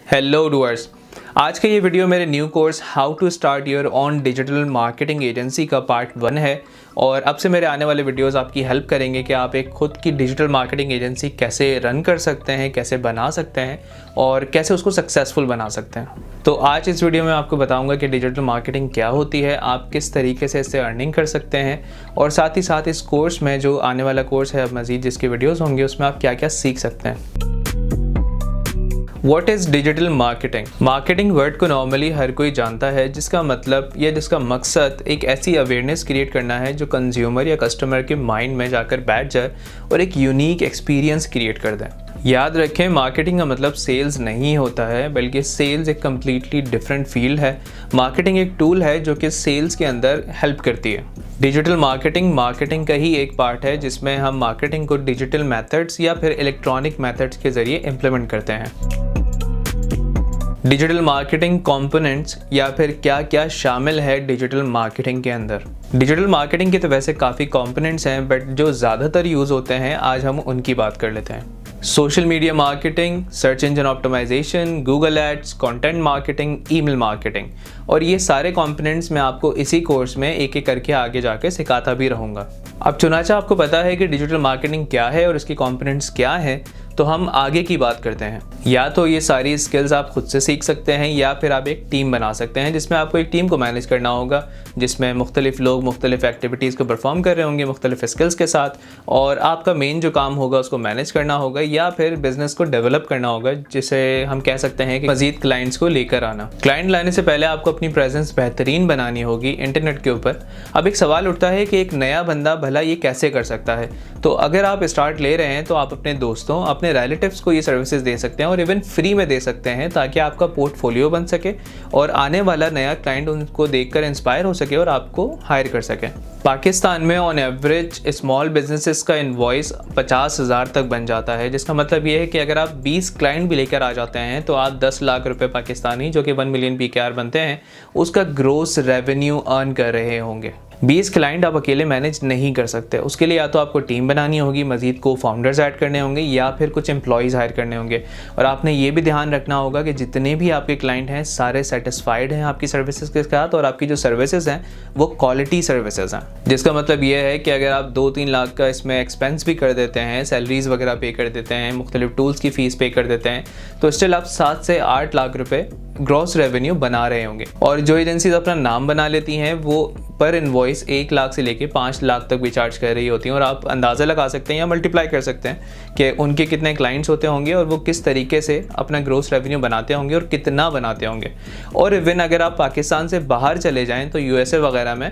Hello doors, आज का ये वीडियो मेरे new course how to start your own digital marketing agency का पार्ट 1 है। और अब से मेरे आने वाले वीडियोस आपकी हेल्प करेंगे कि आप एक खुद की डिजिटल मार्केटिंग एजेंसी कैसे रन कर सकते हैं, कैसे बना सकते हैं और कैसे उसको सक्सेसफुल बना सकते हैं। तो आज इस वीडियो में आपको बताऊंगा कि डिजिटल मार्केटिंग क्या होती है, आप किस तरीके से इससे अर्निंग कर सकते हैं और साथ ही साथ इस कोर्स में जो आने वाला कोर्स है अब मज़ीद जिसके वीडियोज़ होंगे उसमें आप क्या क्या सीख सकते हैं। What is digital marketing? Marketing word को नॉर्मली हर कोई जानता है, जिसका मतलब या जिसका मकसद एक ऐसी अवेयरनेस क्रिएट करना है जो कंज्यूमर या कस्टमर के माइंड में जाकर बैठ जाए और एक यूनिक एक्सपीरियंस क्रिएट कर दें। याद रखें, मार्केटिंग का मतलब सेल्स नहीं होता है, बल्कि सेल्स एक कम्प्लीटली डिफरेंट फील्ड है। मार्केटिंग एक टूल है जो कि सेल्स के अंदर हेल्प करती है। डिजिटल मार्केटिंग का ही एक पार्ट है जिसमें हम मार्केटिंग को डिजिटल मेथड्स या फिर इलेक्ट्रॉनिक मेथड्स के ज़रिए इम्प्लीमेंट करते हैं। डिजिटल मार्केटिंग कंपोनेंट्स या फिर क्या क्या शामिल है डिजिटल मार्केटिंग के अंदर। डिजिटल मार्केटिंग के तो वैसे काफ़ी कंपोनेंट्स हैं, बट जो ज़्यादातर यूज़ होते हैं आज हम उनकी बात कर लेते हैं। Social media marketing, search engine optimization, Google ads, content marketing, email marketing, और ये सारे कंपोनेंट्स मैं आपको इसी कोर्स में एक एक करके आगे जाके सिखाता भी रहूँगा। अब चुनाचा आपको पता है कि डिजिटल मार्केटिंग क्या है और इसकी कंपोनेंट्स क्या हैं, तो हम आगे की बात करते हैं। या तो ये सारी स्किल्स आप खुद से सीख सकते हैं या फिर आप एक टीम बना सकते हैं, जिसमें आपको एक टीम को मैनेज करना होगा, जिसमें मुख्तलिफ लोग मुख्तलिफ एक्टिविटीज़ को परफॉर्म कर रहे होंगे मुख्तलिफ स्किल्स के साथ, और आपका मेन जो काम होगा उसको मैनेज करना होगा या फिर बिजनेस को डेवलप करना होगा, जिसे हम कह सकते हैं कि मज़ीद क्लाइंट्स को लेकर आना। क्लाइंट लाने से पहले आपको अपनी प्रेजेंस बेहतरीन बनानी होगी इंटरनेट के ऊपर। अब एक सवाल उठता है कि एक नया बंदा भला ये कैसे कर सकता है। तो अगर आप स्टार्ट ले रहे हैं तो आप अपने दोस्तों, अपने रिलेटिव्स को ये सर्विसेज दे सकते हैं और इवन फ्री में दे सकते हैं, ताकि आपका पोर्टफोलियो बन सके और आने वाला नया क्लाइंट उनको देखकर इंस्पायर हो सके और आपको हायर कर सके। पाकिस्तान में ऑन एवरेज स्मॉल बिजनेसेस का इनवॉइस 50,000 तक बन जाता है, जिसका मतलब ये है कि अगर आप 20 क्लाइंट भी लेकर आ जाते हैं तो आप 10 लाख रुपए पाकिस्तानी, जो कि 1 मिलियन PKR बनते हैं, उसका ग्रोस रेवेन्यू अर्न कर रहे होंगे। 20 क्लाइंट आप अकेले मैनेज नहीं कर सकते। उसके लिए या तो आपको टीम बनानी होगी, मजीद को फाउंडर्स ऐड करने होंगे या फिर कुछ एम्प्लॉयज़ हायर करने होंगे। और आपने ये भी ध्यान रखना होगा कि जितने भी आपके क्लाइंट हैं सारे सेटिस्फाइड हैं आपकी सर्विसेज के साथ, और आपकी जो सर्विसेज हैं वो क्वालिटी सर्विसेज हैं। जिसका मतलब ये है कि अगर आप 2-3 लाख का इसमें एक्सपेंस भी कर देते हैं, सैलरीज वगैरह पे कर देते हैं, मुख्तलिफ टूल्स की फ़ीस पे कर देते हैं, तो स्टिल आप 7 से 8 लाख रुपए ग्रॉस रेवेन्यू बना रहे होंगे। और जो एजेंसीज अपना नाम बना लेती हैं वो पर इनवॉइस 1 लाख से लेके 5 लाख तक भी चार्ज कर रही होती हैं। और आप अंदाज़ा लगा सकते हैं या मल्टीप्लाई कर सकते हैं कि उनके कितने क्लाइंट्स होते होंगे और वो किस तरीके से अपना ग्रॉस रेवेन्यू बनाते होंगे और कितना बनाते होंगे। और इवन अगर आप पाकिस्तान से बाहर चले जाएँ तो USA वगैरह में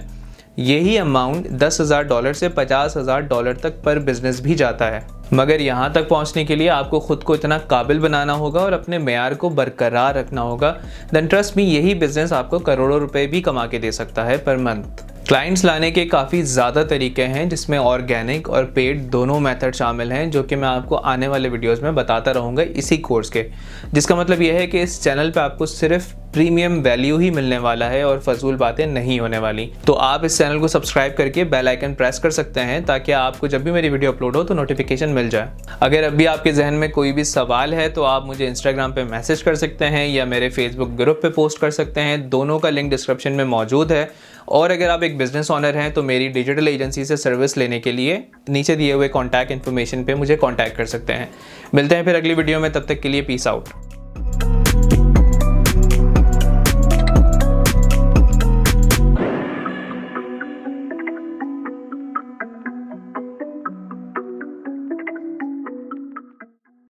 यही अमाउंट $10,000 से $50,000 तक पर बिजनेस भी जाता है। मगर यहाँ तक पहुँचने के लिए आपको ख़ुद को इतना काबिल बनाना होगा और अपने मेयार को बरकरार रखना होगा। देन ट्रस्ट मी, यही बिजनेस आपको करोड़ों रुपए भी कमा के दे सकता है पर मंथ। क्लाइंट्स लाने के काफ़ी ज़्यादा तरीके हैं, जिसमें ऑर्गेनिक और पेड दोनों मेथड शामिल हैं, जो कि मैं आपको आने वाले वीडियोस में बताता रहूँगा इसी कोर्स के। जिसका मतलब यह है कि इस चैनल पे आपको सिर्फ प्रीमियम वैल्यू ही मिलने वाला है और फजूल बातें नहीं होने वाली। तो आप इस चैनल को सब्सक्राइब करके बेल आइकन प्रेस कर सकते हैं, ताकि आपको जब भी मेरी वीडियो अपलोड हो तो नोटिफिकेशन मिल जाए। अगर अभी आपके जहन में कोई भी सवाल है तो आप मुझे इंस्टाग्राम पे मैसेज कर सकते हैं या मेरे फेसबुक ग्रुप पे पोस्ट कर सकते हैं। दोनों का लिंक डिस्क्रिप्शन में मौजूद है। और अगर आप एक बिजनेस ओनर हैं तो मेरी डिजिटल एजेंसी से सर्विस लेने के लिए नीचे दिए हुए कॉन्टैक्ट इन्फॉर्मेशन पे मुझे कॉन्टैक्ट कर सकते हैं। मिलते हैं फिर अगली वीडियो में, तब तक के लिए पीस आउट।